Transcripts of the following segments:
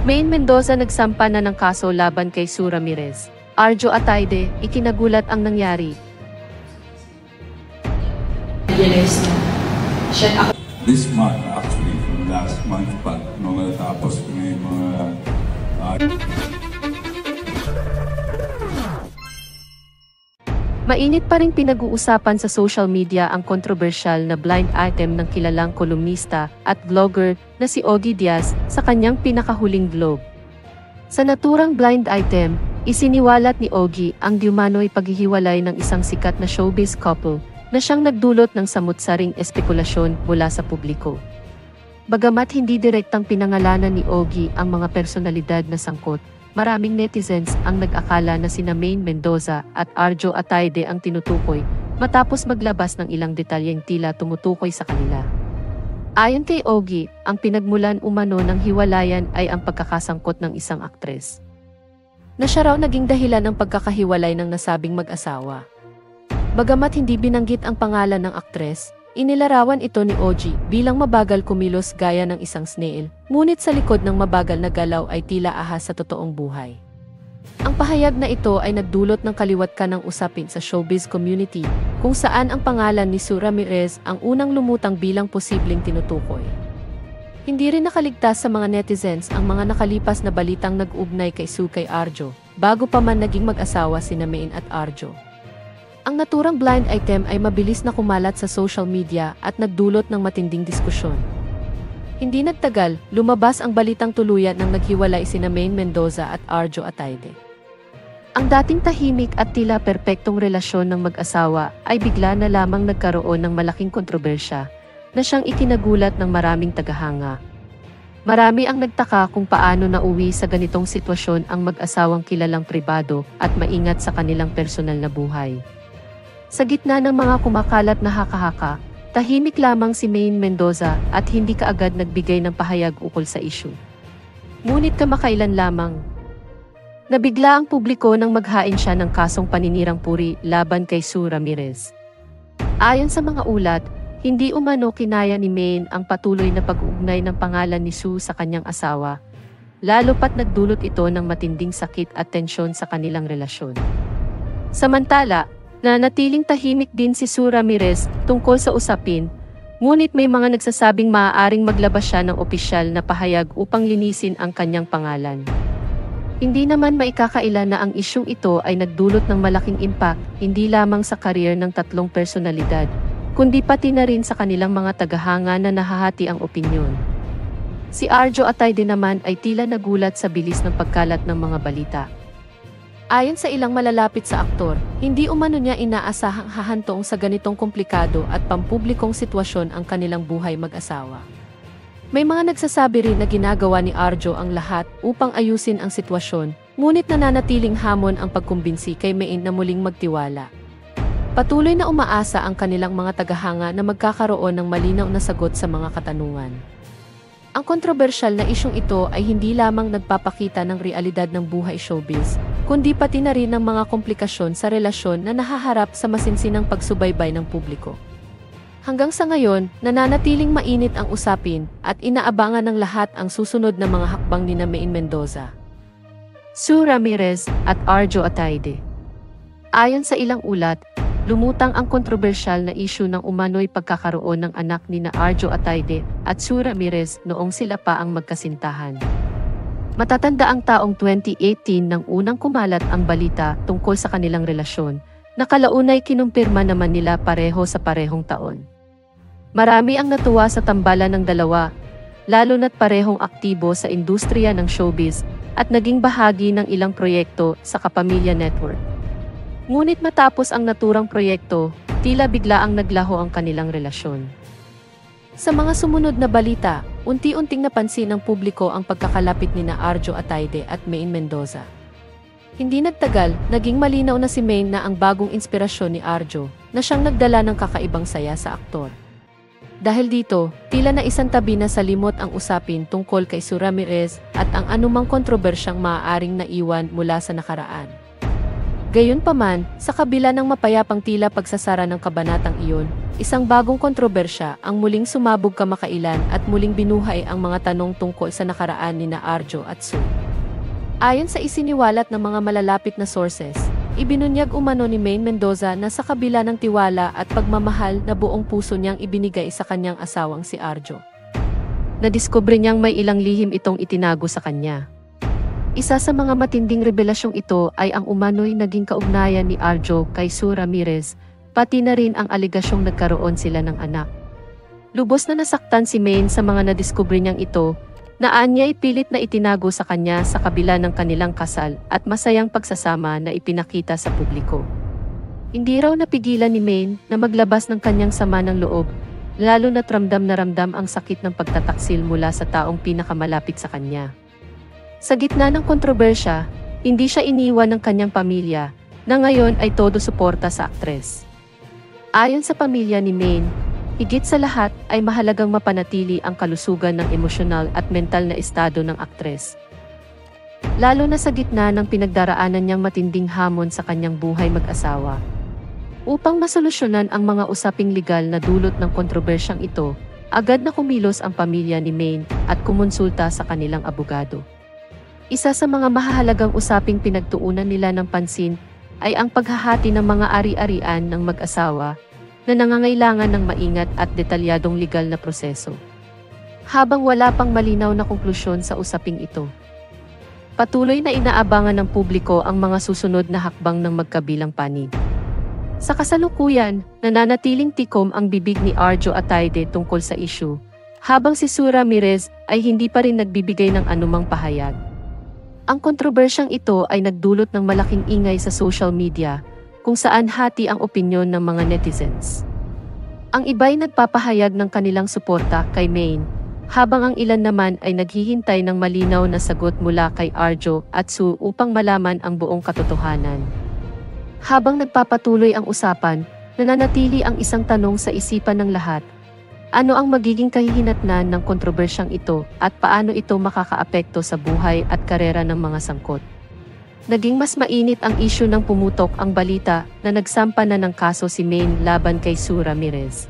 Maine Mendoza nagsampa na ng kaso laban kay Sue Ramirez. Arjo Atayde, ikinagulat ang nangyari. This month, actually, from last month pa, nung natapos ko na yung mga... Mainit pa rin pinag-uusapan sa social media ang kontrobersyal na blind item ng kilalang kolumnista at vlogger na si Ogie Diaz sa kanyang pinakahuling vlog. Sa naturang blind item, isiniwalat ni Ogie ang diumano'y paghihiwalay ng isang sikat na showbiz couple na siyang nagdulot ng samut-saring espekulasyon mula sa publiko. Bagamat hindi direktang pinangalanan ni Ogie ang mga personalidad na sangkot, maraming netizens ang nag-akala na sina Maine Mendoza at Arjo Atayde ang tinutukoy matapos maglabas ng ilang detalyeng tila tumutukoy sa kanila. Ayon kay Ogie, ang pinagmulan umano ng hiwalayan ay ang pagkakasangkot ng isang aktres, na siya raw naging dahilan ng pagkakahiwalay ng nasabing mag-asawa. Bagamat hindi binanggit ang pangalan ng aktres, inilarawan ito ni Ogie bilang mabagal kumilos gaya ng isang snail, ngunit sa likod ng mabagal na galaw ay tila ahas sa totoong buhay. Ang pahayag na ito ay nagdulot ng kaliwatkan ng usapin sa showbiz community, kung saan ang pangalan ni Sue Ramirez ang unang lumutang bilang posibleng tinutukoy. Hindi rin nakaligtas sa mga netizens ang mga nakalipas na balitang nag-ugnay kay Sue kay Arjo, bago pa man naging mag-asawa sina Maine at Arjo. Ang naturang blind item ay mabilis na kumalat sa social media at nagdulot ng matinding diskusyon. Hindi nagtagal, lumabas ang balitang tuluyan ng naghiwalay sina Maine Mendoza at Arjo Atayde. Ang dating tahimik at tila perpektong relasyon ng mag-asawa ay bigla na lamang nagkaroon ng malaking kontrobersya na siyang ikinagulat ng maraming tagahanga. Marami ang nagtaka kung paano nauwi sa ganitong sitwasyon ang mag-asawang kilalang pribado at maingat sa kanilang personal na buhay. Sa gitna ng mga kumakalat na haka-haka, tahimik lamang si Maine Mendoza at hindi kaagad nagbigay ng pahayag ukol sa issue. Ngunit kamakailan lamang, nabigla ang publiko nang maghain siya ng kasong paninirang puri laban kay Sue Ramirez. Ayon sa mga ulat, hindi umano kinaya ni Maine ang patuloy na pag-uugnay ng pangalan ni Sue sa kanyang asawa, lalo pat nagdulot ito ng matinding sakit at tensyon sa kanilang relasyon. Samantala, nanatiling tahimik din si Sue Ramirez tungkol sa usapin, ngunit may mga nagsasabing maaaring maglabas siya ng opisyal na pahayag upang linisin ang kanyang pangalan. Hindi naman maikakaila na ang isyung ito ay nagdulot ng malaking impact hindi lamang sa career ng tatlong personalidad, kundi pati na rin sa kanilang mga tagahanga na nahahati ang opinyon. Si Arjo Atayde naman ay tila nagulat sa bilis ng pagkalat ng mga balita. Ayon sa ilang malalapit sa aktor, hindi umano niya inaasahang hahantong sa ganitong komplikado at pampublikong sitwasyon ang kanilang buhay mag-asawa. May mga nagsasabi rin na ginagawa ni Arjo ang lahat upang ayusin ang sitwasyon, ngunit nananatiling hamon ang pagkumbinsi kay Maine na muling magtiwala. Patuloy na umaasa ang kanilang mga tagahanga na magkakaroon ng malinaw na sagot sa mga katanungan. Ang kontrobersyal na isyong ito ay hindi lamang nagpapakita ng realidad ng buhay showbiz, kundi pati na rin ng mga komplikasyon sa relasyon na nahaharap sa masinsinang pagsubaybay ng publiko. Hanggang sa ngayon, nananatiling mainit ang usapin at inaabangan ng lahat ang susunod na mga hakbang ni Maine Mendoza, Sue Ramirez at Arjo Atayde. Ayon sa ilang ulat, lumutang ang kontrobersyal na issue ng umano'y pagkakaroon ng anak ni Arjo Atayde at Sue Ramirez noong sila pa ang magkasintahan. Matatanda ang taong 2018 nang unang kumalat ang balita tungkol sa kanilang relasyon, na kalaunay kinumpirma naman nila pareho sa parehong taon. Marami ang natuwa sa tambalan ng dalawa, lalo na't parehong aktibo sa industriya ng showbiz at naging bahagi ng ilang proyekto sa Kapamilya Network. Ngunit matapos ang naturang proyekto, tila biglaang naglaho ang kanilang relasyon. Sa mga sumunod na balita, unti-unting napansin ng publiko ang pagkakalapit ni Arjo Atayde at Maine Mendoza. Hindi nagtagal, naging malinaw na si Maine na ang bagong inspirasyon ni Arjo, na siyang nagdala ng kakaibang saya sa aktor. Dahil dito, tila na isantabi na sa limot ang usapin tungkol kay Sue Ramirez at ang anumang kontrobersyang maaaring naiwan mula sa nakaraan. Gayunpaman, sa kabila ng mapayapang tila pagsasara ng kabanatang iyon, Isang bagong kontrobersya ang muling sumabog kamakailan at muling binuhay ang mga tanong tungkol sa nakaraan ni na Arjo at Sue. Ayon sa isiniwalat ng mga malalapit na sources, ibinunyag umano ni Maine Mendoza na sa kabila ng tiwala at pagmamahal na buong puso niyang ibinigay sa kanyang asawang si Arjo, nadiskubre niyang may ilang lihim itong itinago sa kanya. Isa sa mga matinding revelasyong ito ay ang umano'y naging kaugnayan ni Arjo kay Sue Ramirez, pati na rin ang aligasyong nagkaroon sila ng anak. Lubos na nasaktan si Maine sa mga nadiskubre niyang ito, na anya'y pilit na itinago sa kanya sa kabila ng kanilang kasal at masayang pagsasama na ipinakita sa publiko. Hindi raw napigilan ni Maine na maglabas ng kanyang sama ng loob, lalo na't ramdam na ramdam ang sakit ng pagtataksil mula sa taong pinakamalapit sa kanya. Sa gitna ng kontrobersya, hindi siya iniwan ng kanyang pamilya, na ngayon ay todo suporta sa aktres. Ayon sa pamilya ni Maine, higit sa lahat ay mahalagang mapanatili ang kalusugan ng emosyonal at mental na estado ng aktres. Lalo na sa gitna ng pinagdaraanan niyang matinding hamon sa kanyang buhay mag-asawa. Upang masolusyonan ang mga usaping legal na dulot ng kontrobersyang ito, agad na kumilos ang pamilya ni Maine at kumonsulta sa kanilang abogado. Isa sa mga mahahalagang usaping pinagtuunan nila ng pansin ay ang paghahati ng mga ari-arian ng mag-asawa na nangangailangan ng maingat at detalyadong legal na proseso. Habang wala pang malinaw na konklusyon sa usaping ito, patuloy na inaabangan ng publiko ang mga susunod na hakbang ng magkabilang panig. Sa kasalukuyan, nananatiling tikom ang bibig ni Arjo Ataide tungkol sa issue, habang si Sue Ramirez ay hindi pa rin nagbibigay ng anumang pahayag. Ang kontrobersyang ito ay nagdulot ng malaking ingay sa social media, kung saan hati ang opinyon ng mga netizens. Ang iba'y nagpapahayag ng kanilang suporta kay Maine, habang ang ilan naman ay naghihintay ng malinaw na sagot mula kay Arjo at Sue upang malaman ang buong katotohanan. Habang nagpapatuloy ang usapan, nananatili ang isang tanong sa isipan ng lahat. Ano ang magiging kahihinatnan ng kontrobersyang ito at paano ito makakaapekto sa buhay at karera ng mga sangkot? Naging mas mainit ang issue nang pumutok ang balita na nagsampa na ng kaso si Maine laban kay Sue Ramirez.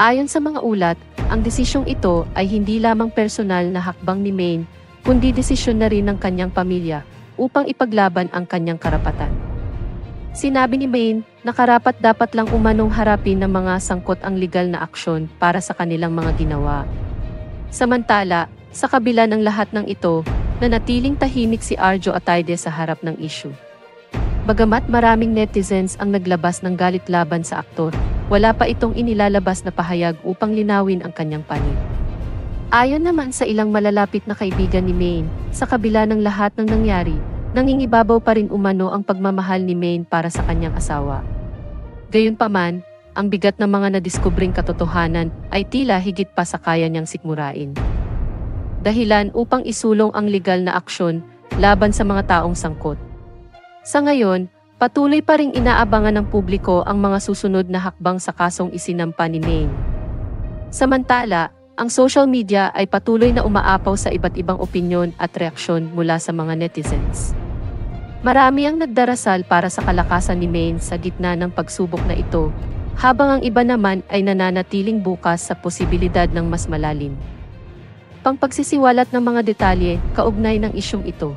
Ayon sa mga ulat, ang desisyong ito ay hindi lamang personal na hakbang ni Maine, kundi desisyon na rin ng kanyang pamilya upang ipaglaban ang kanyang karapatan. Sinabi ni Maine na karapat dapat lang umanong harapin ng mga sangkot ang legal na aksyon para sa kanilang mga ginawa. Samantala, sa kabila ng lahat ng ito, nanatiling tahimik si Arjo Ataide sa harap ng issue. Bagamat maraming netizens ang naglabas ng galit laban sa aktor, wala pa itong inilalabas na pahayag upang linawin ang kanyang panig. Ayon naman sa ilang malalapit na kaibigan ni Maine, sa kabila ng lahat ng nangyari, nangingibabaw pa rin umano ang pagmamahal ni Maine para sa kanyang asawa. Gayunpaman, ang bigat ng mga nadiskubring katotohanan ay tila higit pa sa kaya niyang sikmurain. Dahilan upang isulong ang legal na aksyon laban sa mga taong sangkot. Sa ngayon, patuloy pa ring inaabangan ng publiko ang mga susunod na hakbang sa kasong isinampa ni Maine. Samantala, ang social media ay patuloy na umaapaw sa iba't ibang opinyon at reaksyon mula sa mga netizens. Marami ang nagdarasal para sa kalakasan ni Maine sa gitna ng pagsubok na ito, habang ang iba naman ay nananatiling bukas sa posibilidad ng mas malalim pang pagsisiwalat ng mga detalye kaugnay ng isyung ito.